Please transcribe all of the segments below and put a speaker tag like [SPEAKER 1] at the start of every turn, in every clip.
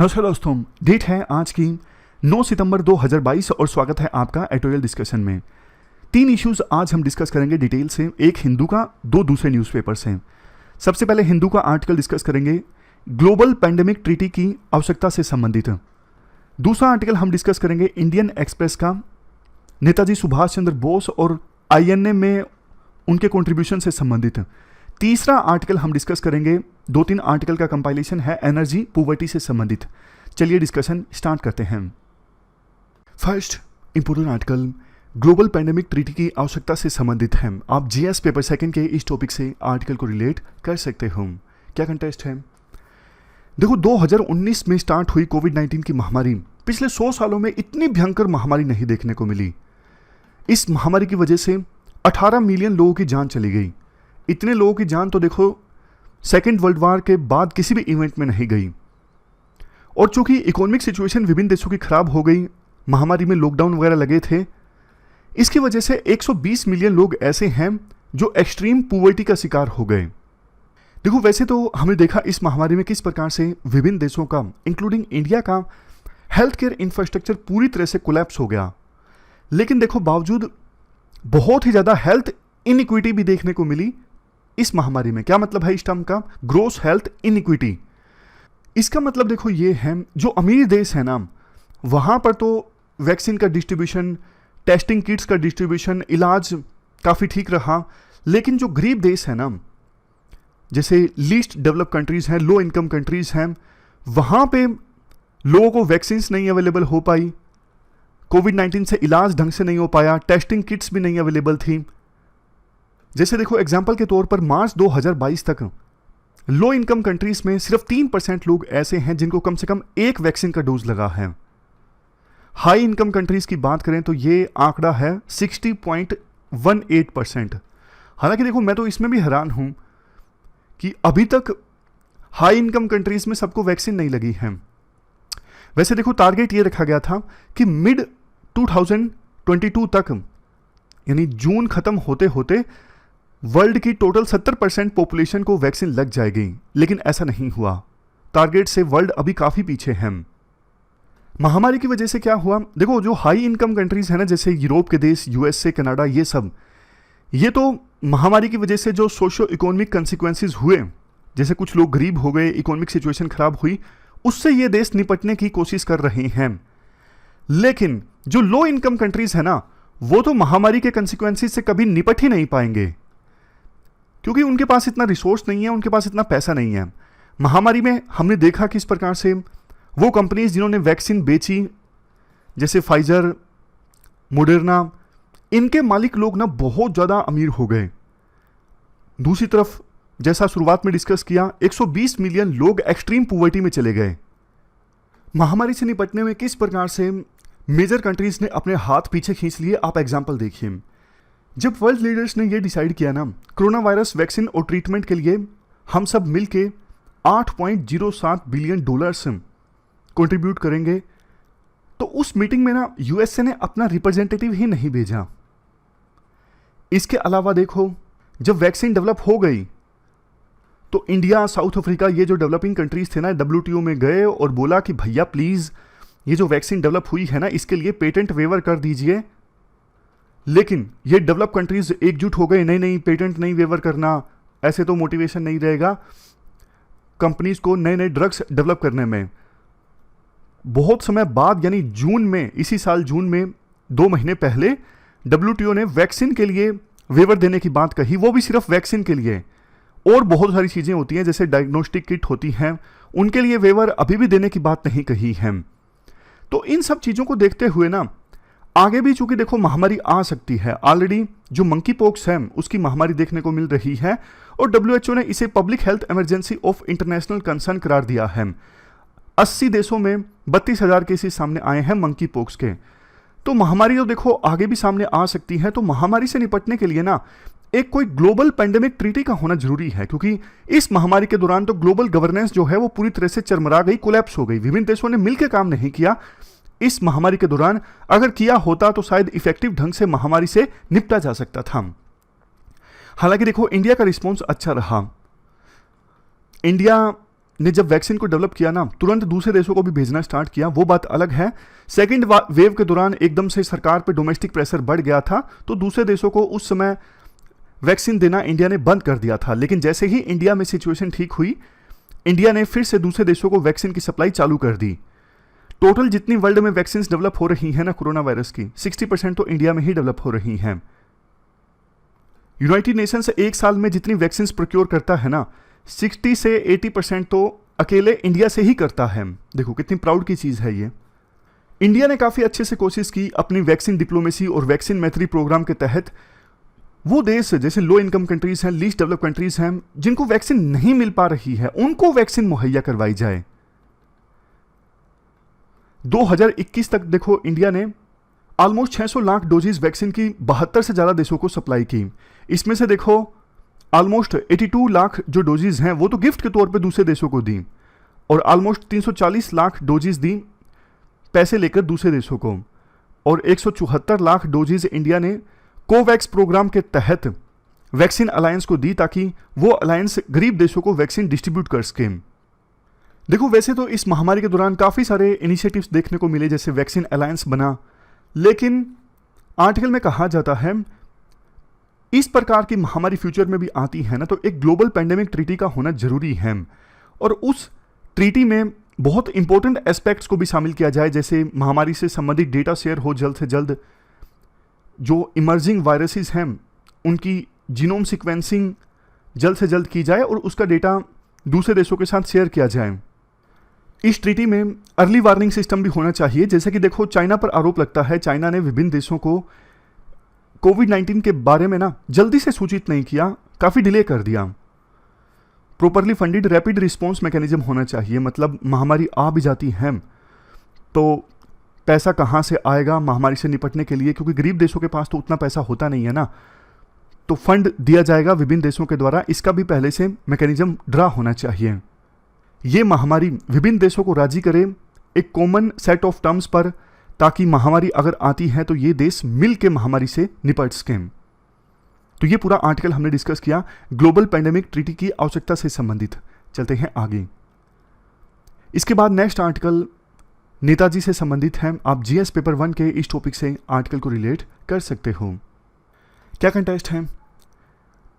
[SPEAKER 1] नमस्कार दोस्तों, डेट है आज की 9 सितंबर 2022 और स्वागत है आपका एडिटोरियल डिस्कशन में। 3 इश्यूज आज हम डिस्कस करेंगे डिटेल से, एक हिंदू का, 2 दूसरे न्यूज़पेपर से। सबसे पहले हिंदू का आर्टिकल डिस्कस करेंगे, ग्लोबल पैंडेमिक ट्रीटी की आवश्यकता से संबंधित। दूसरा आर्टिकल हम डिस्कस करेंगे इंडियन एक्सप्रेस का, नेताजी सुभाष चंद्र बोस और INA में उनके कॉन्ट्रीब्यूशन से संबंधित। तीसरा आर्टिकल हम डिस्कस करेंगे, 2-3 आर्टिकल का कंपाइलेशन है, एनर्जी पॉवर्टी से संबंधित। चलिए डिस्कशन स्टार्ट करते हैं। First important article global pandemic treaty की आवश्यकता से संबंधित है। आप GS पेपर सेकंड के इस टॉपिक से आर्टिकल को रिलेट कर सकते हो। क्या कंटेस्ट है? देखो, 2019 में स्टार्ट हुई कोविड-19 की महामारी पिछले 100 सालों में इतनी भयंकर महामारी नहीं देखने को मिली। इस महामारी की वजह से 18 मिलियन लोगों की जान चली गई। इतने लोगों की जान तो देखो सेकेंड वर्ल्ड वॉर के बाद किसी भी इवेंट में नहीं गई। और चूंकि इकोनॉमिक सिचुएशन विभिन्न देशों की खराब हो गई, महामारी में लॉकडाउन वगैरह लगे थे, इसकी वजह से 120 मिलियन लोग ऐसे हैं जो एक्सट्रीम पॉवर्टी का शिकार हो गए। देखो, वैसे तो हमने देखा इस महामारी में किस प्रकार से विभिन्न देशों का इंक्लूडिंग इंडिया का हेल्थ केयर इंफ्रास्ट्रक्चर पूरी तरह से कोलैप्स हो गया। लेकिन देखो, बावजूद बहुत ही ज़्यादा हेल्थ इनइक्विटी भी देखने को मिली इस महामारी में। क्या मतलब है इस टर्म का? Gross health inequity. इसका मतलब देखो ये है, जो अमीर देश है ना, वहाँ पर तो वैक्सीन का डिस्ट्रीब्यूशन, टेस्टिंग किट्स का डिस्ट्रीब्यूशन, इलाज काफ़ी ठीक रहा। लेकिन जो गरीब देश है ना, जैसे लीस्ट डेवलप कंट्रीज़ हैं, लो इनकम कंट्रीज़ हैं, वहाँ पे लोगों को वैक्सीन्स नहीं अवेलेबल हो पाई, कोविड-19 से इलाज ढंग से नहीं हो पाया, टेस्टिंग किट्स भी नहीं अवेलेबल थी। जैसे देखो, एग्जाम्पल के तौर पर मार्च 2022 तक लो इनकम कंट्रीज में सिर्फ 3% लोग ऐसे हैं जिनको कम से कम एक वैक्सीन का डोज लगा है। हाई इनकम कंट्रीज की बात करें तो ये आंकड़ा है 60.18%। हालांकि देखो, मैं तो इसमें भी हैरान हूं कि अभी तक हाई इनकम कंट्रीज में सबको वैक्सीन नहीं लगी है। वैसे देखो, टारगेट ये रखा गया था कि मिड 2022 तक, यानी जून खत्म होते होते वर्ल्ड की टोटल 70% पॉपुलेशन को वैक्सीन लग जाएगी, लेकिन ऐसा नहीं हुआ। टारगेट से वर्ल्ड अभी काफ़ी पीछे है। महामारी की वजह से क्या हुआ? देखो, जो हाई इनकम कंट्रीज है ना, जैसे यूरोप के देश, USA, कनाडा, ये सब, ये तो महामारी की वजह से जो सोशो इकोनॉमिक कंसिक्वेंसेस हुए, जैसे कुछ लोग गरीब हो गए, इकोनॉमिक सिचुएशन खराब हुई, उससे ये देश निपटने की कोशिश कर रहे हैं। लेकिन जो लो इनकम कंट्रीज है ना, वो तो महामारी के कंसिक्वेंसेस से कभी निपट ही नहीं पाएंगे, क्योंकि उनके पास इतना रिसोर्स नहीं है, उनके पास इतना पैसा नहीं है। महामारी में हमने देखा किस प्रकार से वो कंपनीज जिन्होंने वैक्सीन बेची, जैसे फाइजर, मोडर्ना, इनके मालिक लोग ना बहुत ज़्यादा अमीर हो गए। दूसरी तरफ, जैसा शुरुआत में डिस्कस किया, 120 मिलियन लोग एक्सट्रीम पॉवर्टी में चले गए। महामारी से निपटने में किस प्रकार से मेजर कंट्रीज ने अपने हाथ पीछे खींच लिए, आप एग्जाम्पल देखिए। जब वर्ल्ड लीडर्स ने यह डिसाइड किया ना, कोरोना वायरस वैक्सीन और ट्रीटमेंट के लिए हम सब मिलके $8.07 बिलियन कंट्रीब्यूट करेंगे, तो उस मीटिंग में ना USA ने अपना रिप्रेजेंटेटिव ही नहीं भेजा। इसके अलावा देखो, जब वैक्सीन डेवलप हो गई तो इंडिया, साउथ अफ्रीका, ये जो डेवलपिंग कंट्रीज थे ना, WTO में गए और बोला कि भैया प्लीज़, ये जो वैक्सीन डेवलप हुई है ना, इसके लिए पेटेंट वेवर कर दीजिए। लेकिन ये डेवलप कंट्रीज एकजुट हो गए, नहीं नहीं, पेटेंट नहीं वेवर करना, ऐसे तो मोटिवेशन नहीं रहेगा कंपनीज को नए नए ड्रग्स डेवलप करने में। बहुत समय बाद, यानी जून में, इसी साल जून में, 2 महीने पहले, WTO ने वैक्सीन के लिए वेवर देने की बात कही, वो भी सिर्फ वैक्सीन के लिए। और बहुत सारी चीज़ें होती हैं, जैसे डायग्नोस्टिक किट होती हैं, उनके लिए वेवर अभी भी देने की बात नहीं कही है। तो इन सब चीज़ों को देखते हुए ना, आगे भी चूंकि देखो महामारी आ सकती है, ऑलरेडी जो मंकी पॉक्स है उसकी महामारी देखने को मिल रही है, और WHO ने इसे public health emergency of international concern करार दिया है। 80 देशों में 32,000 केसेस सामने आए हैं मंकी पॉक्स के। तो महामारी तो देखो आगे भी सामने आ सकती है। तो महामारी से निपटने के लिए ना एक कोई ग्लोबल पैंडेमिक ट्रीटी का होना जरूरी है, क्योंकि इस महामारी के दौरान तो ग्लोबल गवर्नेंस जो है वो पूरी तरह से चरमरा गई, कोलैप्स हो गई। विभिन्न देशों ने मिलकर काम नहीं किया इस महामारी के दौरान। अगर किया होता तो शायद इफेक्टिव ढंग से महामारी से निपटा जा सकता था। हालांकि देखो, इंडिया का रिस्पॉन्स अच्छा रहा। इंडिया ने जब वैक्सीन को डेवलप किया ना, तुरंत दूसरे देशों को भी भेजना स्टार्ट किया, वो बात अलग है। सेकेंड वेव के दौरान एकदम से सरकार पे डोमेस्टिक प्रेशर बढ़ गया था, तो दूसरे देशों को उस समय वैक्सीन देना इंडिया ने बंद कर दिया था। लेकिन जैसे ही इंडिया में सिचुएशन ठीक हुई, इंडिया ने फिर से दूसरे देशों को वैक्सीन की सप्लाई चालू कर दी। टोटल जितनी वर्ल्ड में वैक्सीन डेवलप हो रही हैं ना कोरोना वायरस की, 60% तो इंडिया में ही डेवलप हो रही हैं। यूनाइटेड नेशंस एक साल में जितनी वैक्सीन प्रोक्योर करता है ना, 60 से 80% तो अकेले इंडिया से ही करता है। देखो कितनी प्राउड की चीज है ये। इंडिया ने काफी अच्छे से कोशिश की अपनी वैक्सीन डिप्लोमेसी और वैक्सीन मैत्री प्रोग्राम के तहत वो देश जैसे लो इनकम कंट्रीज हैं, लीस्ट डेवलप कंट्रीज हैं, जिनको वैक्सीन नहीं मिल पा रही है, उनको वैक्सीन मुहैया करवाई जाए। 2021 तक देखो इंडिया ने ऑलमोस्ट 600 लाख डोजेज वैक्सीन की 72 से ज्यादा देशों को सप्लाई की। इसमें से देखो ऑलमोस्ट 82 लाख जो डोजेज हैं वो तो गिफ्ट के तौर पे दूसरे देशों को दी, और ऑलमोस्ट 340 लाख डोजेज दी पैसे लेकर दूसरे देशों को, और 174 लाख डोजेज इंडिया ने कोवैक्स प्रोग्राम के तहत वैक्सीन अलायंस को दी, ताकि वो अलायंस गरीब देशों को वैक्सीन डिस्ट्रीब्यूट कर सके। देखो वैसे तो इस महामारी के दौरान काफी सारे इनिशिएटिव्स देखने को मिले, जैसे वैक्सीन अलायंस बना, लेकिन आर्टिकल में कहा जाता है इस प्रकार की महामारी फ्यूचर में भी आती है ना, तो एक ग्लोबल पेंडेमिक ट्रीटी का होना जरूरी है, और उस ट्रीटी में बहुत इंपॉर्टेंट एस्पेक्ट्स को भी शामिल किया जाए, जैसे महामारी से संबंधित डेटा शेयर हो जल्द से जल्द, जो इमर्जिंग वायरसेस हैं उनकी जीनोम सीक्वेंसिंग जल्द से जल्द की जाए और उसका डेटा दूसरे देशों के साथ शेयर किया जाए। इस ट्रीटी में अर्ली वार्निंग सिस्टम भी होना चाहिए, जैसे कि देखो चाइना पर आरोप लगता है, चाइना ने विभिन्न देशों को कोविड-19 के बारे में ना जल्दी से सूचित नहीं किया, काफी डिले कर दिया। Properly funded rapid response mechanism होना चाहिए, मतलब महामारी आ भी जाती है तो पैसा कहाँ से आएगा महामारी से निपटने के लिए, क्योंकि गरीब देशों के पास तो उतना पैसा होता नहीं है ना, तो फंड दिया जाएगा विभिन्न देशों के द्वारा, इसका भी पहले से मैकेनिज्म ड्रा होना चाहिए। ये महामारी विभिन्न देशों को राजी करे एक कॉमन सेट ऑफ टर्म्स पर, ताकि महामारी अगर आती है तो ये देश मिल के महामारी से निपट सकें। तो ये पूरा आर्टिकल हमने डिस्कस किया ग्लोबल पेंडेमिक ट्रीटी की आवश्यकता से संबंधित। चलते हैं आगे। इसके बाद नेक्स्ट आर्टिकल नेताजी से संबंधित है। आप जीएस पेपर 1 के इस टॉपिक से आर्टिकल को रिलेट कर सकते हो। क्या कंटेस्ट है?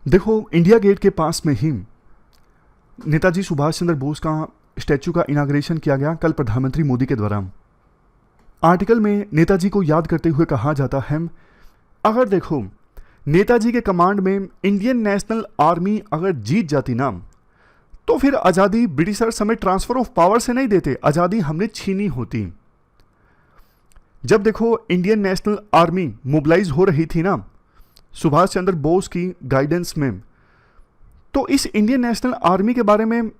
[SPEAKER 1] देखो इंडिया गेट के पास में ही नेताजी सुभाष चंद्र बोस का स्टैचू का इनाग्रेशन किया गया कल प्रधानमंत्री मोदी के द्वारा। आर्टिकल में नेताजी को याद करते हुए कहा जाता है, अगर देखो नेताजी के कमांड में इंडियन नेशनल आर्मी अगर जीत जाती ना, तो फिर आज़ादी ब्रिटिशर्स हमें ट्रांसफर ऑफ पावर से नहीं देते, आज़ादी हमने छीनी होती। जब देखो इंडियन नेशनल आर्मी मोबिलाइज हो रही थी ना सुभाष चंद्र बोस की गाइडेंस में, तो इस इंडियन नेशनल आर्मी के बारे में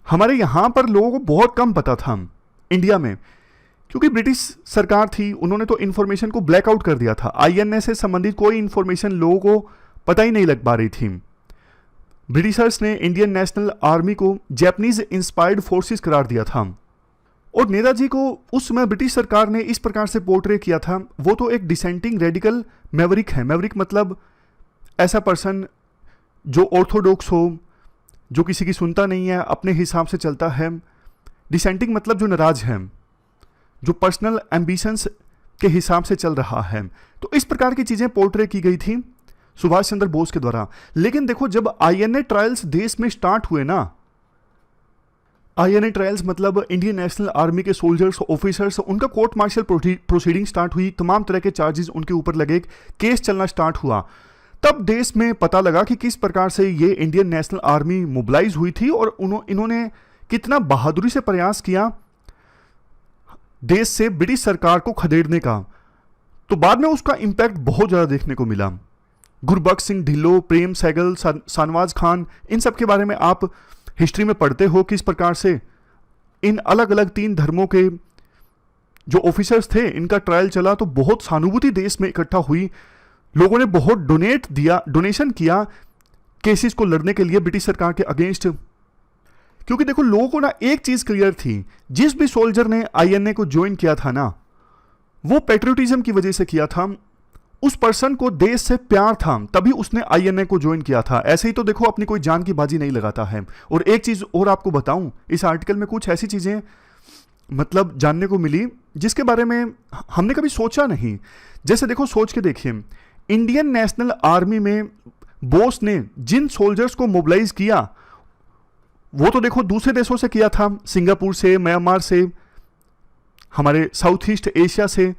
[SPEAKER 1] हमारे यहाँ पर लोगों को बहुत कम पता था इंडिया में, क्योंकि ब्रिटिश सरकार थी, उन्होंने तो इन्फॉर्मेशन को ब्लैकआउट कर दिया था। आईएनए से संबंधित कोई इन्फॉर्मेशन लोगों को पता ही नहीं लग पा रही थी। ब्रिटिशर्स ने इंडियन नेशनल आर्मी को जैपनीज इंस्पायर्ड फोर्सेस करार दिया था, और नेताजी को उस समय ब्रिटिश सरकार ने इस प्रकार से पोर्ट्रे किया था, वो तो एक डिसेंटिंग रेडिकल मैवरिक है। मैवरिक मतलब ऐसा पर्सन जो ऑर्थोडॉक्स हो, जो किसी की सुनता नहीं है, अपने हिसाब से चलता है। डिसेंटिंग मतलब जो नाराज है, जो पर्सनल एम्बिशंस के हिसाब से चल रहा है। तो इस प्रकार की चीजें पोर्ट्रे की गई थी सुभाष चंद्र बोस के द्वारा। लेकिन देखो जब आईएनए ट्रायल्स देश में स्टार्ट हुए ना, आईएनए ट्रायल्स मतलब इंडियन नेशनल आर्मी के सोल्जर्स ऑफिसर्स, उनका कोर्ट मार्शल प्रोसीडिंग स्टार्ट हुई, तमाम तरह के चार्जेस उनके ऊपर लगे, केस चलना स्टार्ट हुआ, तब देश में पता लगा कि किस प्रकार से ये इंडियन नेशनल आर्मी मोबिलाइज हुई थी और इन्होंने कितना बहादुरी से प्रयास किया देश से ब्रिटिश सरकार को खदेड़ने का। तो बाद में उसका इंपैक्ट बहुत ज़्यादा देखने को मिला। गुरबख्श सिंह ढिल्लो, प्रेम सहगल, शाहनवाज खान, इन सब के बारे में आप हिस्ट्री में पढ़ते हो किस प्रकार से इन अलग अलग 3 धर्मों के जो ऑफिसर्स थे इनका ट्रायल चला। तो बहुत सहानुभूति देश में इकट्ठा हुई, लोगों ने बहुत डोनेशन किया केसेस को लड़ने के लिए ब्रिटिश सरकार के अगेंस्ट। क्योंकि देखो लोगों को ना एक चीज क्लियर थी, जिस भी सोल्जर ने आईएनए को ज्वाइन किया था ना, वो पेट्रियोटिज्म की वजह से किया था, उस पर्सन को देश से प्यार था, तभी उसने आईएनए को ज्वाइन किया था। ऐसे ही तो देखो अपनी कोई जान की बाजी नहीं लगाता है। और एक चीज और आपको बताऊं, इस आर्टिकल में कुछ ऐसी चीजें मतलब जानने को मिली जिसके बारे में हमने कभी सोचा नहीं। जैसे देखो, सोच के देखिए, इंडियन नेशनल आर्मी में बोस ने जिन सोल्जर्स को मोबिलाइज किया वो तो देखो दूसरे देशों से किया था, सिंगापुर से, म्यांमार से, हमारे साउथ ईस्ट एशिया से।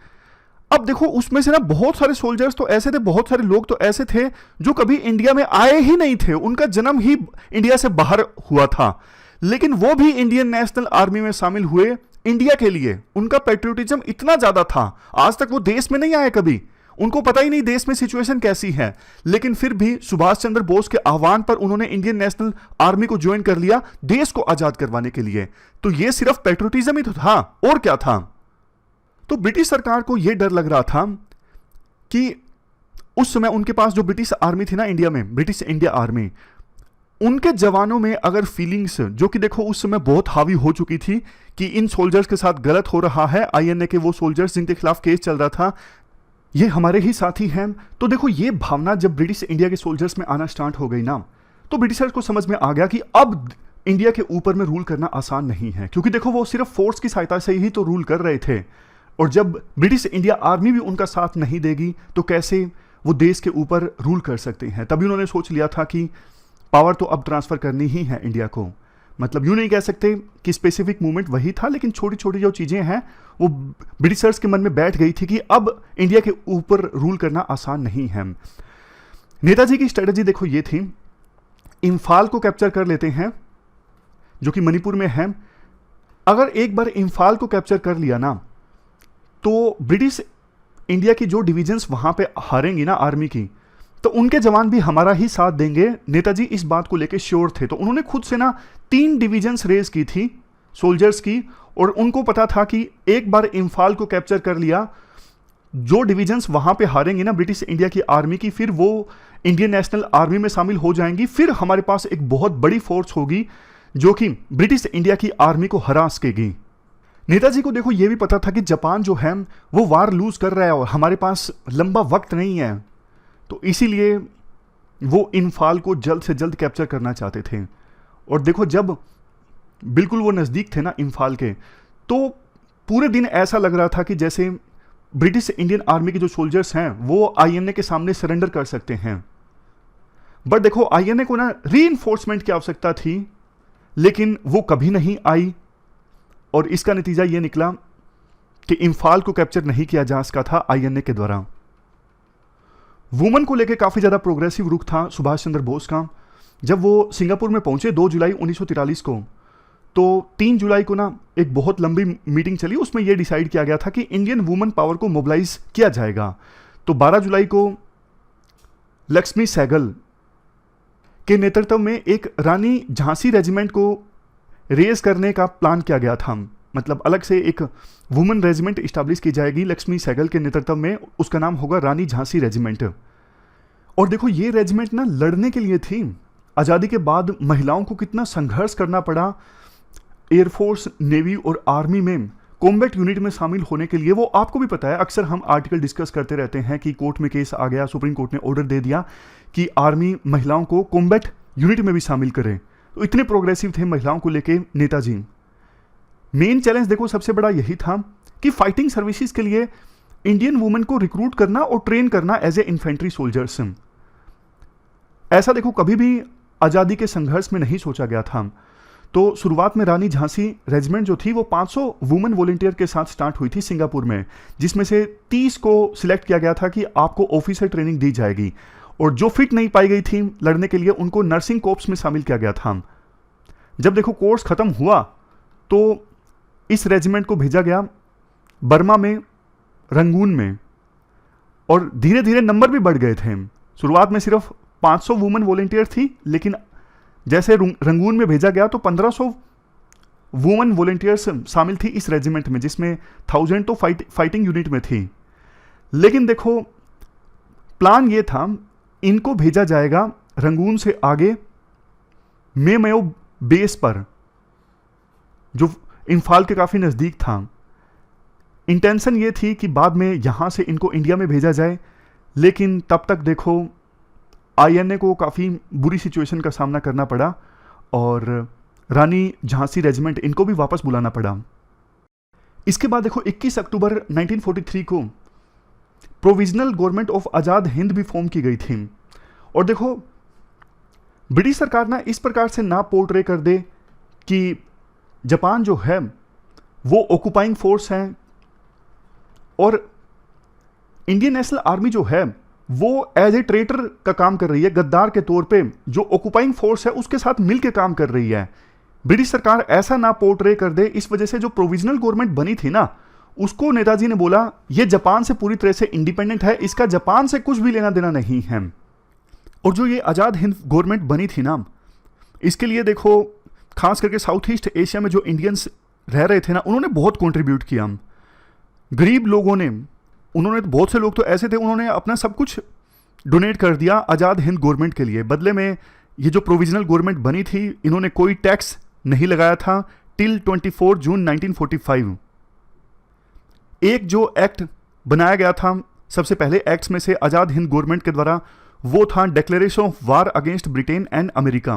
[SPEAKER 1] अब देखो उसमें से ना बहुत सारे सोल्जर्स तो ऐसे थे, बहुत सारे लोग तो ऐसे थे जो कभी इंडिया में आए ही नहीं थे, उनका जन्म ही इंडिया से बाहर हुआ था, लेकिन वो भी इंडियन नेशनल आर्मी में शामिल हुए इंडिया के लिए। उनका पेट्रियोटिज्म इतना ज्यादा था, आज तक वो देश में नहीं आए कभी, उनको पता ही नहीं देश में सिचुएशन कैसी है, लेकिन फिर भी सुभाष चंद्र बोस के आह्वान पर उन्होंने इंडियन नेशनल आर्मी को ज्वाइन कर लिया देश को आजाद करवाने के लिए। तो ये सिर्फ पेट्रियोटिज्म ही तो था, और क्या था। तो ब्रिटिश सरकार को यह डर लग रहा था कि उस समय उनके पास जो ब्रिटिश आर्मी थी ना इंडिया में, ब्रिटिश इंडिया आर्मी, उनके जवानों में अगर फीलिंग्स, जो कि देखो उस समय बहुत हावी हो चुकी थी कि इन सोल्जर्स के साथ गलत हो रहा है, आईएनए के वो सोल्जर्स जिनके खिलाफ केस चल रहा था ये हमारे ही साथी हैं। तो देखो ये भावना जब ब्रिटिश इंडिया के सोल्जर्स में आना स्टार्ट हो गई ना, तो ब्रिटिशर्स को समझ में आ गया कि अब इंडिया के ऊपर में रूल करना आसान नहीं है, क्योंकि देखो वो सिर्फ फोर्स की सहायता से ही तो रूल कर रहे थे, और जब ब्रिटिश इंडिया आर्मी भी उनका साथ नहीं देगी तो कैसे वो देश के ऊपर रूल कर सकते हैं। तभी उन्होंने सोच लिया था कि पावर तो अब ट्रांसफर करनी ही है इंडिया को। मतलब यूं नहीं कह सकते कि स्पेसिफिक मूवमेंट वही था, लेकिन छोटी छोटी जो चीजें हैं वो ब्रिटिशर्स के मन में बैठ गई थी कि अब इंडिया के ऊपर रूल करना आसान नहीं है। नेताजी की स्ट्रेटजी देखो ये थी, इम्फाल को कैप्चर कर लेते हैं जो कि मणिपुर में है। अगर एक बार इम्फाल को कैप्चर कर लिया ना, तो ब्रिटिश इंडिया की जो डिविजन्स वहां पे हारेंगी ना आर्मी की, तो उनके जवान भी हमारा ही साथ देंगे। नेताजी इस बात को लेकर श्योर थे, तो उन्होंने खुद से ना 3 डिविजन्स रेज की थी सोल्जर्स की, और उनको पता था कि एक बार इम्फाल को कैप्चर कर लिया, जो डिविजन्स वहां पे हारेंगी ना ब्रिटिश इंडिया की आर्मी की, फिर वो इंडियन नेशनल आर्मी में शामिल हो जाएंगी। फिर हमारे पास एक बहुत बड़ी फोर्स होगी जो कि ब्रिटिश इंडिया की आर्मी को हरा सकेगी। नेताजी को देखो ये भी पता था कि जापान जो है वो वार लूज कर रहा है और हमारे पास लंबा वक्त नहीं है, तो इसीलिए वो इम्फाल को जल्द से जल्द कैप्चर करना चाहते थे। और देखो जब बिल्कुल वो नज़दीक थे ना इम्फाल के, तो पूरे दिन ऐसा लग रहा था कि जैसे ब्रिटिश इंडियन आर्मी के जो सोल्जर्स हैं वो आईएनए के सामने सरेंडर कर सकते हैं। बट देखो आईएनए को ना रीइंफोर्समेंट की आवश्यकता थी, लेकिन वो कभी नहीं आई, और इसका नतीजा ये निकला कि इम्फाल को कैप्चर नहीं किया जा सका था आईएनए के द्वारा। वुमन को लेकर काफी ज्यादा प्रोग्रेसिव रुख था सुभाष चंद्र बोस का। जब वो सिंगापुर में पहुंचे 2 जुलाई 1943 को, तो 3 जुलाई को ना एक बहुत लंबी मीटिंग चली, उसमें यह डिसाइड किया गया था कि इंडियन वुमन पावर को मोबिलाइज किया जाएगा। तो 12 जुलाई को लक्ष्मी सहगल के नेतृत्व में एक रानी झांसी रेजिमेंट को रेज करने का प्लान किया गया था। मतलब अलग से एक वुमेन रेजिमेंट इस्टेब्लिश की जाएगी लक्ष्मी सहगल के नेतृत्व में, उसका नाम होगा रानी झांसी रेजिमेंट। और देखो ये रेजिमेंट ना लड़ने के लिए थी। आज़ादी के बाद महिलाओं को कितना संघर्ष करना पड़ा एयरफोर्स, नेवी और आर्मी में कॉम्बैट यूनिट में शामिल होने के लिए। वो आपको भी पता है, अक्सर हम आर्टिकल डिस्कस करते रहते हैं कि कोर्ट में केस आ गया, सुप्रीम कोर्ट ने ऑर्डर दे दिया कि आर्मी महिलाओं को कॉम्बैट यूनिट में भी शामिल करे। तो इतने प्रोग्रेसिव थे महिलाओं को लेके नेताजी। मेन चैलेंज देखो सबसे बड़ा यही था कि फाइटिंग सर्विसेज के लिए इंडियन वुमेन को रिक्रूट करना और ट्रेन करना एज ए इन्फेंट्री सोल्जर्स। ऐसा देखो कभी भी आज़ादी के संघर्ष में नहीं सोचा गया था। तो शुरुआत में रानी झांसी रेजिमेंट जो थी वो 500 वुमेन वॉलंटियर के साथ स्टार्ट हुई थी सिंगापुर में, जिसमें से 30 को सिलेक्ट किया गया था कि आपको ऑफिसर ट्रेनिंग दी जाएगी, और जो फिट नहीं पाई गई थी लड़ने के लिए उनको नर्सिंग कोर्प्स में शामिल किया गया था। जब देखो कोर्स खत्म हुआ तो इस रेजिमेंट को भेजा गया बर्मा में, रंगून में, और धीरे धीरे नंबर भी बढ़ गए थे। शुरुआत में सिर्फ 500 वुमेन वॉलंटियर थी, लेकिन जैसे रंगून में भेजा गया तो 1500 वुमेन वॉलंटियर्स शामिल थी इस रेजिमेंट में, जिसमें 1000 तो फाइटिंग यूनिट में थी। लेकिन देखो प्लान ये था इनको भेजा जाएगा रंगून से आगे मेमयो बेस पर, जो इम्फाल के काफी नजदीक था। इंटेंशन ये थी कि बाद में यहां से इनको इंडिया में भेजा जाए, लेकिन तब तक देखो आईएनए को काफ़ी बुरी सिचुएशन का सामना करना पड़ा और रानी झांसी रेजिमेंट इनको भी वापस बुलाना पड़ा। इसके बाद देखो 21 अक्टूबर 1943 को provisional government of Azad Hind भी फॉर्म की गई थी। और देखो ब्रिटिश सरकार ना इस प्रकार से ना पोर्ट्रे कर दे कि जापान जो है वो ऑक्युपाइंग फोर्स है और इंडियन नेशनल आर्मी जो है वो एज ए ट्रेटर का काम कर रही है, गद्दार के तौर पे जो ऑक्युपाइंग फोर्स है उसके साथ मिलकर काम कर रही है। ब्रिटिश सरकार ऐसा ना पोर्ट्रे कर दे, इस वजह से जो प्रोविजनल गवर्नमेंट बनी थी ना उसको नेताजी ने बोला ये जापान से पूरी तरह से इंडिपेंडेंट है, इसका जापान से कुछ भी लेना देना नहीं है। और जो ये आज़ाद हिंद गवर्नमेंट बनी थी ना, इसके लिए देखो खास करके साउथ ईस्ट एशिया में जो इंडियंस रह रहे थे ना उन्होंने बहुत कंट्रीब्यूट किया। गरीब लोगों ने, उन्होंने बहुत से लोग तो ऐसे थे उन्होंने अपना सब कुछ डोनेट कर दिया आज़ाद हिंद गवर्नमेंट के लिए। बदले में ये जो प्रोविजनल गवर्नमेंट बनी थी इन्होंने कोई टैक्स नहीं लगाया था टिल 24 जून 1945। एक जो एक्ट बनाया गया था सबसे पहले एक्ट्स में से आज़ाद हिंद गवर्नमेंट के द्वारा, वो था declaration of war against Britain and America.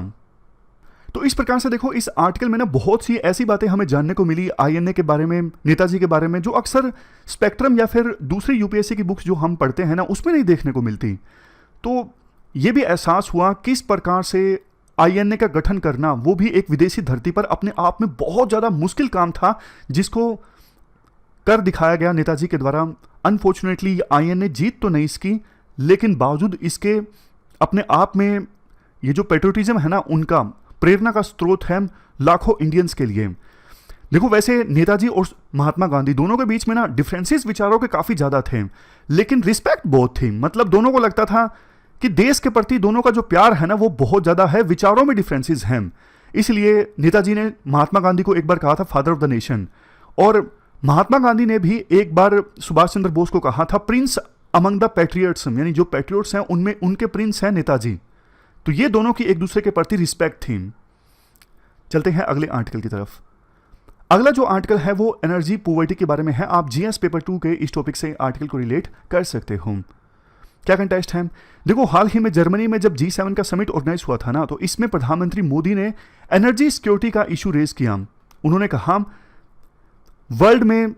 [SPEAKER 1] तो इस प्रकार से देखो इस आर्टिकल में ना बहुत सी ऐसी बातें हमें जानने को मिली आईएनए के बारे में, नेताजी के बारे में, जो अक्सर स्पेक्ट्रम या फिर दूसरी यूपीएससी की बुक्स जो हम पढ़ते हैं ना उसमें नहीं देखने को मिलती। तो ये भी एहसास हुआ किस प्रकार से आईएनए का गठन करना वो भी एक विदेशी धरती पर अपने आप में बहुत ज़्यादा मुश्किल काम था, जिसको कर दिखाया गया नेताजी के द्वारा। अनफॉर्चुनेटली आईएनए जीत तो नहीं इसकी, लेकिन बावजूद इसके अपने आप में ये जो पेट्रियोटिज्म है ना उनका प्रेरणा का स्रोत है लाखों इंडियंस के लिए। देखो वैसे नेताजी और महात्मा गांधी दोनों के बीच में ना डिफरेंसेस विचारों के काफ़ी ज़्यादा थे, लेकिन रिस्पेक्ट बहुत थी। मतलब दोनों को लगता था कि देश के प्रति दोनों का जो प्यार है ना वो बहुत ज़्यादा है, विचारों में डिफरेंसेस हैं। इसलिए नेताजी ने महात्मा गांधी को एक बार कहा था फादर ऑफ द नेशन, और महात्मा गांधी ने भी एक बार सुभाष चंद्र बोस को कहा था प्रिंस अमंग द पैट्रियट्स, यानी जो पैट्रियट्स हैं उनमें उनके प्रिंस हैं नेताजी। तो ये दोनों की एक दूसरे के प्रति रिस्पेक्ट थी। चलते हैं अगले आर्टिकल की तरफ। अगला जो आर्टिकल है वो एनर्जी पॉवर्टी के बारे में है। आप जीएस पेपर 2 के इस टॉपिक से आर्टिकल को रिलेट कर सकते हो। क्या कंटेस्ट है? देखो हाल ही में जर्मनी में जब G7 का समिट ऑर्गेनाइज हुआ था ना, तो इसमें प्रधानमंत्री मोदी ने एनर्जी सिक्योरिटी का इशू रेज किया। उन्होंने कहा वर्ल्ड में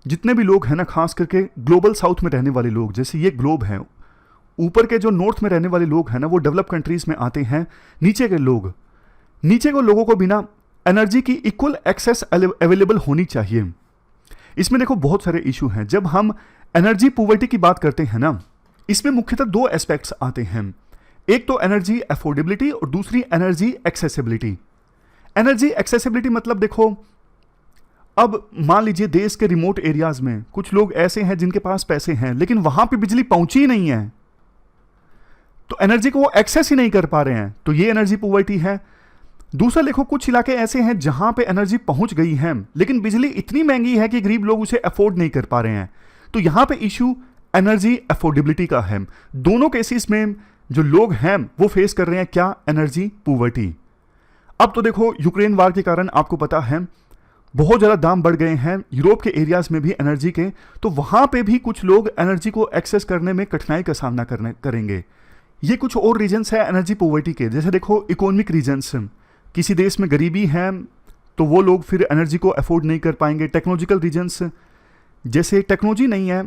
[SPEAKER 1] जितने भी लोग हैं ना, खास करके ग्लोबल साउथ में रहने वाले लोग, जैसे ये ग्लोब है, ऊपर के जो नॉर्थ में रहने वाले लोग हैं ना वो डेवलप कंट्रीज में आते हैं, नीचे के लोगों को बिना एनर्जी की इक्वल एक्सेस अवेलेबल होनी चाहिए। इसमें देखो बहुत सारे इशू हैं। जब हम एनर्जी पॉवर्टी की बात करते हैं ना, इसमें मुख्यतः दो एस्पेक्ट्स आते हैं। एक तो एनर्जी अफोर्डेबिलिटी और दूसरी एनर्जी एक्सेसिबिलिटी। एनर्जी एक्सेसिबिलिटी मतलब देखो अब मान लीजिए देश के रिमोट एरियाज में कुछ लोग ऐसे हैं जिनके पास पैसे हैं लेकिन वहां पे बिजली पहुंची ही नहीं है, तो एनर्जी को वो एक्सेस ही नहीं कर पा रहे हैं, तो ये एनर्जी पॉवर्टी है। दूसरा देखो कुछ इलाके ऐसे हैं जहां पे एनर्जी पहुंच गई है लेकिन बिजली इतनी महंगी है कि गरीब लोग उसे अफोर्ड नहीं कर पा रहे हैं, तो यहां पे इशू एनर्जी अफोर्डेबिलिटी का है। दोनों केसेस में जो लोग हैं वो फेस कर रहे हैं क्या? Energy poverty. अब तो देखो यूक्रेन वार के कारण आपको पता है बहुत ज़्यादा दाम बढ़ गए हैं यूरोप के एरियाज में भी एनर्जी के, तो वहाँ पे भी कुछ लोग एनर्जी को एक्सेस करने में कठिनाई का सामना करेंगे। ये कुछ और रीजन्स है एनर्जी पॉवर्टी के, जैसे देखो इकोनॉमिक रीजन्स, किसी देश में गरीबी है तो वो लोग फिर एनर्जी को अफोर्ड नहीं कर पाएंगे। टेक्नोलॉजिकल रीजन्स, जैसे टेक्नोलॉजी नहीं है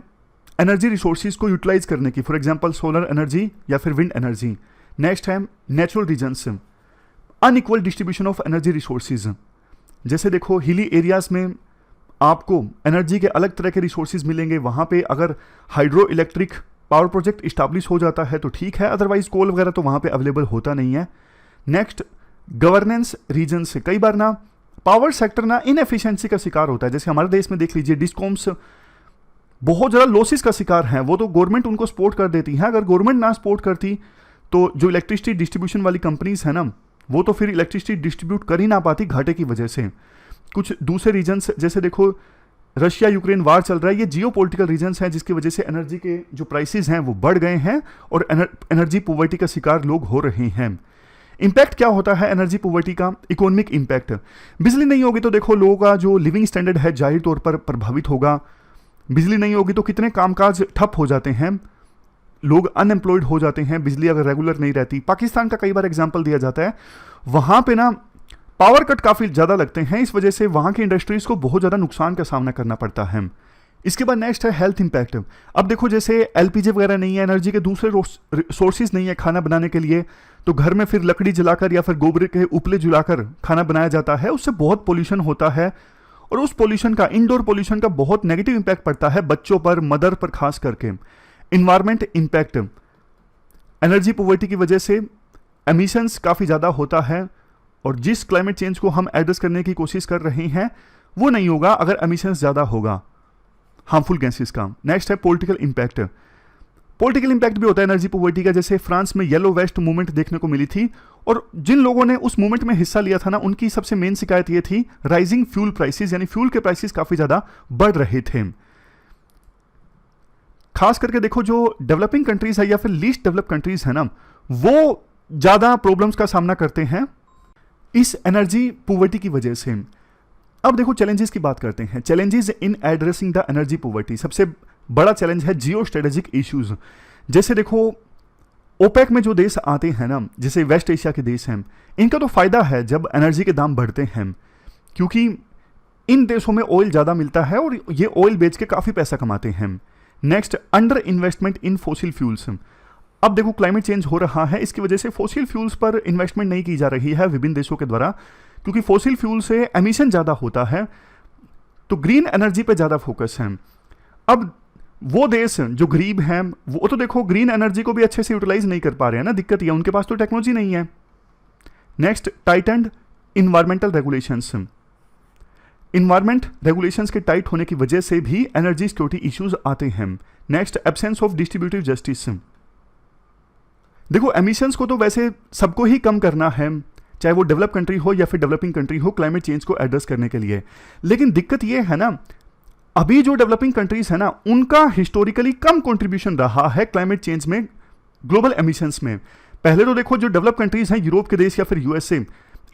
[SPEAKER 1] एनर्जी रिसोर्सेज को यूटिलाइज करने की, फॉर एग्जांपल सोलर एनर्जी या फिर विंड एनर्जी। नेक्स्ट है natural reasons, unequal distribution of energy resources, जैसे देखो हिली एरियाज में आपको एनर्जी के अलग तरह के रिसोर्सेज मिलेंगे, वहाँ पे अगर hydro electric power project establish हो जाता है तो ठीक है, अदरवाइज कोल वगैरह तो वहाँ पे अवेलेबल होता नहीं है। नेक्स्ट गवर्नेंस रीजन से कई बार ना पावर सेक्टर ना इनएफिशिएंसी का शिकार होता है, जैसे हमारे देश में देख लीजिए डिस्कॉम्स बहुत ज़्यादा लॉसेस का शिकार हैं, वो तो गवर्नमेंट उनको सपोर्ट कर देती है। अगर गवर्नमेंट ना सपोर्ट करती तो जो इलेक्ट्रिसिटी डिस्ट्रीब्यूशन वाली कंपनीज है ना वो तो फिर इलेक्ट्रिसिटी डिस्ट्रीब्यूट कर ही ना पाती घाटे की वजह से। कुछ दूसरे रीजन्स जैसे देखो रशिया यूक्रेन वार चल रहा है, ये जियो पॉलिटिकल रीजन्स हैं जिसकी वजह से एनर्जी के जो प्राइसेस हैं वो बढ़ गए हैं और एनर्जी पॉवर्टी का शिकार लोग हो रहे हैं। इम्पैक्ट क्या होता है एनर्जी पॉवर्टी का? इकोनॉमिक इम्पैक्ट, बिजली नहीं होगी तो देखो लोगों का जो लिविंग स्टैंडर्ड है जाहिर तौर पर प्रभावित होगा। बिजली नहीं होगी तो कितने कामकाज ठप हो जाते हैं। लोग अनएम्प्लॉयड हो जाते हैं, बिजली अगर रेगुलर नहीं रहती। पाकिस्तान का कई बार एग्जाम्पल दिया जाता है, वहाँ पे ना पावर कट काफ़ी ज़्यादा लगते हैं, इस वजह से वहाँ की इंडस्ट्रीज़ को बहुत ज़्यादा नुकसान का सामना करना पड़ता है। इसके बाद नेक्स्ट है हेल्थ इंपैक्ट। अब देखो जैसे एलपीजी वगैरह नहीं है, एनर्जी के दूसरे सोर्सेज नहीं है खाना बनाने के लिए, तो घर में फिर लकड़ी जलाकर या फिर गोबर के उपले जलाकर खाना बनाया जाता है, उससे बहुत पोल्यूशन होता है और उस पोल्यूशन का, इंडोर पोल्यूशन का बहुत नेगेटिव इंपैक्ट पड़ता है बच्चों पर, मदर पर खास करके। इन्वायरमेंट इंपैक्ट, एनर्जी पॉवर्टी की वजह से एमिशंस काफ़ी ज़्यादा होता है और जिस क्लाइमेट चेंज को हम एड्रेस करने की कोशिश कर रहे हैं वो नहीं होगा अगर एमिशंस ज़्यादा होगा हार्मफुल गैसेस का। नेक्स्ट है पॉलिटिकल इंपैक्ट। पॉलिटिकल इंपैक्ट भी होता है एनर्जी पॉवर्टी का, जैसे फ्रांस में येलो वेस्ट मूवमेंट देखने को मिली थी और जिन लोगों ने उस मूवमेंट में हिस्सा लिया था ना, उनकी सबसे मेन शिकायत ये थी राइजिंग फ्यूल प्राइसेस, यानी फ्यूल के प्राइसेस काफ़ी ज़्यादा बढ़ रहे थे। खास करके देखो जो डेवलपिंग कंट्रीज है या फिर लीस्ट डेवलप कंट्रीज है ना, वो ज़्यादा प्रॉब्लम्स का सामना करते हैं इस एनर्जी पॉवर्टी की वजह से। अब देखो चैलेंजेस की बात करते हैं। Challenges in addressing the energy poverty, सबसे बड़ा चैलेंज है जियो स्ट्रेटेजिक इश्यूज। जैसे देखो ओपेक में जो देश आते हैं ना, जैसे वेस्ट एशिया के देश हैं, इनका तो फायदा है जब एनर्जी के दाम बढ़ते हैं, क्योंकि इन देशों में ऑयल ज़्यादा मिलता है और ये ऑयल बेच के काफ़ी पैसा कमाते हैं। नेक्स्ट, अंडर इन्वेस्टमेंट इन फोसिल फ्यूल्स। अब देखो क्लाइमेट चेंज हो रहा है, इसकी वजह से फोसिल फ्यूल्स पर इन्वेस्टमेंट नहीं की जा रही है विभिन्न देशों के द्वारा, क्योंकि फोसिल फ्यूल से एमिशन ज़्यादा होता है, तो ग्रीन एनर्जी पे ज़्यादा फोकस है। अब वो देश जो गरीब हैं वो तो देखो ग्रीन एनर्जी को भी अच्छे से यूटिलाइज नहीं कर पा रहे हैं ना, दिक्कत ये, उनके पास तो टेक्नोलॉजी नहीं है। Next, tightened environmental regulations. Environment regulations के टाइट होने की वजह से भी एनर्जी सिक्योरिटी इश्यूज आते हैं। Next, absence of distributive justice. देखो एमिशंस को तो वैसे सबको ही कम करना है, चाहे वो डेवलप कंट्री हो या फिर डेवलपिंग कंट्री हो, क्लाइमेट चेंज को एड्रेस करने के लिए। लेकिन दिक्कत ये है ना, अभी जो डेवलपिंग कंट्रीज है ना, उनका हिस्टोरिकली कम कंट्रीब्यूशन रहा है क्लाइमेट चेंज में, ग्लोबल एमिशंस में। पहले तो देखो जो डेवलप कंट्रीज हैं, यूरोप के देश या फिर यूएसए,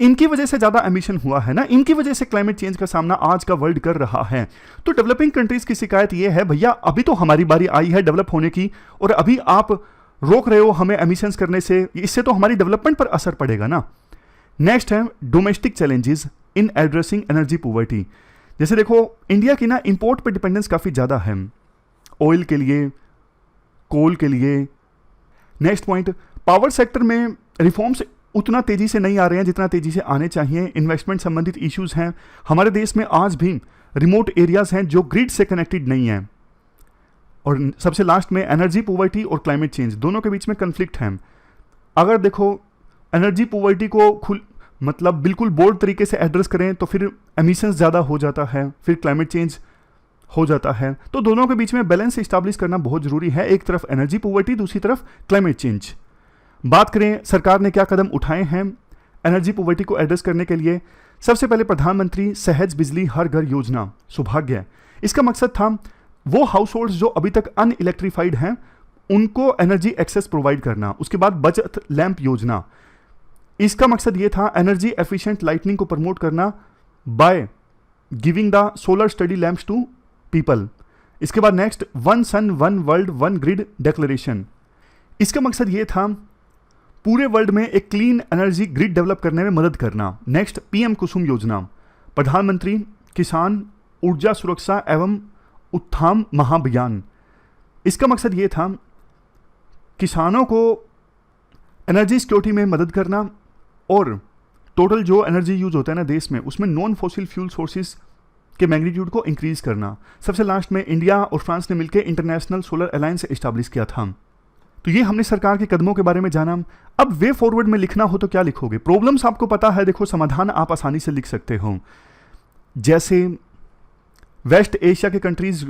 [SPEAKER 1] इनकी वजह से ज़्यादा एमिशन हुआ है ना, इनकी वजह से क्लाइमेट चेंज का सामना आज का वर्ल्ड कर रहा है। तो डेवलपिंग कंट्रीज की शिकायत ये है, भैया अभी तो हमारी बारी आई है डेवलप होने की और अभी आप रोक रहे हो हमें एमिशंस करने से, इससे तो हमारी डेवलपमेंट पर असर पड़ेगा ना। नेक्स्ट है domestic challenges in addressing energy poverty. जैसे देखो इंडिया की ना इंपोर्ट पे डिपेंडेंस काफ़ी ज़्यादा है, ऑयल के लिए, कोल के लिए। नेक्स्ट पॉइंट, पावर सेक्टर में रिफॉर्म्स उतना तेज़ी से नहीं आ रहे हैं जितना तेज़ी से आने चाहिए। इन्वेस्टमेंट संबंधित इश्यूज हैं हमारे देश में, आज भी रिमोट एरियाज़ हैं जो ग्रिड से कनेक्टेड नहीं हैं। और सबसे लास्ट में एनर्जी पॉवर्टी और क्लाइमेट चेंज दोनों के बीच में कन्फ्लिक्ट है। अगर देखो एनर्जी पॉवर्टी को मतलब बिल्कुल बोल्ड तरीके से एड्रेस करें तो फिर एमिशंस ज़्यादा हो जाता है, फिर क्लाइमेट चेंज हो जाता है। तो दोनों के बीच में बैलेंस इस्टेब्लिश करना बहुत ज़रूरी है, एक तरफ एनर्जी पॉवर्टी, दूसरी तरफ क्लाइमेट चेंज। बात करें सरकार ने क्या कदम उठाए हैं एनर्जी पॉवर्टी को एड्रेस करने के लिए। सबसे पहले प्रधानमंत्री सहज बिजली हर घर योजना, सौभाग्य। इसका मकसद था वो हाउस होल्ड्स जो अभी तक अनइलेक्ट्रीफाइड हैं उनको एनर्जी एक्सेस प्रोवाइड करना। उसके बाद बचत लैंप योजना, इसका मकसद ये था एनर्जी एफिशिएंट लाइटनिंग को प्रमोट करना by giving the solar study lamps to people. इसके बाद next, one sun one world one grid declaration. इसका मकसद ये था पूरे वर्ल्ड में एक क्लीन एनर्जी ग्रिड डेवलप करने में मदद करना। नेक्स्ट, पीएम कुसुम योजना, प्रधानमंत्री किसान ऊर्जा सुरक्षा एवं उत्थान महाभियान। इसका मकसद ये था किसानों को एनर्जी सिक्योरिटी में मदद करना और टोटल जो एनर्जी यूज होता है ना देश में, उसमें नॉन फॉसिल फ्यूल सोर्सेज के मैग्नीट्यूड को इंक्रीज करना। सबसे लास्ट में इंडिया और फ्रांस ने मिलकर इंटरनेशनल सोलर अलायंस एस्टैब्लिश किया था। तो ये हमने सरकार के कदमों के बारे में जाना। अब वे फॉरवर्ड में लिखना हो तो क्या लिखोगे? प्रॉब्लम्स आपको पता है, देखो समाधान आप आसानी से लिख सकते हो। जैसे वेस्ट एशिया के कंट्रीज,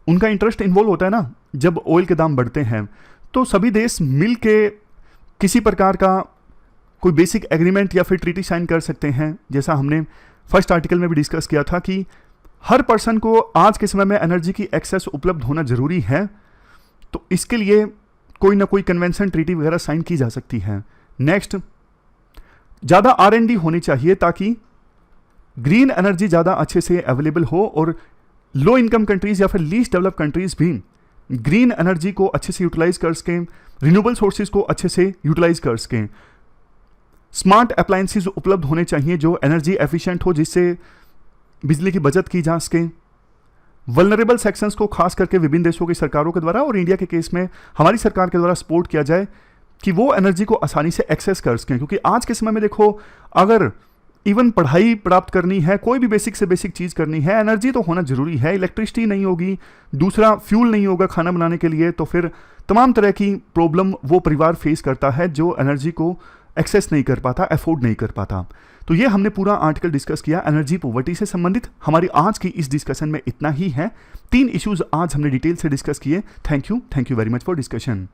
[SPEAKER 1] उनका इंटरेस्ट इन्वॉल्व होता है ना, जब ऑयल के दाम बढ़ते हैं तो सभी देश मिल के किसी प्रकार का कोई बेसिक एग्रीमेंट या फिर ट्रीटी साइन कर सकते हैं। जैसा हमने फर्स्ट आर्टिकल में भी डिस्कस किया था कि हर पर्सन को आज के समय में एनर्जी की एक्सेस उपलब्ध होना ज़रूरी है, तो इसके लिए कोई ना कोई कन्वेंशन ट्रीटी वगैरह साइन की जा सकती है। नेक्स्ट, ज़्यादा R&D होनी चाहिए ताकि ग्रीन एनर्जी ज़्यादा अच्छे से अवेलेबल हो और लो इनकम कंट्रीज़ या फिर लीस्ट डेवलप कंट्रीज़ भी ग्रीन एनर्जी को अच्छे से यूटिलाइज कर सकें, रिन्यूएबल सोर्सेज को अच्छे से यूटिलाइज कर सकें। स्मार्ट अप्लायंसेज उपलब्ध होने चाहिए जो एनर्जी एफिशिएंट हो, जिससे बिजली की बचत की जा सके। वल्नरेबल सेक्शंस को खास करके विभिन्न देशों की सरकारों के द्वारा और इंडिया के केस में हमारी सरकार के द्वारा सपोर्ट किया जाए कि वो एनर्जी को आसानी से एक्सेस कर सकें, क्योंकि आज के समय में देखो, अगर इवन पढ़ाई प्राप्त करनी है, कोई भी बेसिक से बेसिक चीज़ करनी है, एनर्जी तो होना जरूरी है। इलेक्ट्रिसिटी नहीं होगी, दूसरा फ्यूल नहीं होगा खाना बनाने के लिए, तो फिर तमाम तरह की प्रॉब्लम वो परिवार फेस करता है जो एनर्जी को एक्सेस नहीं कर पाता, अफोर्ड नहीं कर पाता। तो ये हमने पूरा आर्टिकल डिस्कस किया एनर्जी पॉवर्टी से संबंधित। हमारी आज की इस डिस्कशन में इतना ही है। 3 इश्यूज आज हमने डिटेल से डिस्कस किए। Thank you very much for discussion.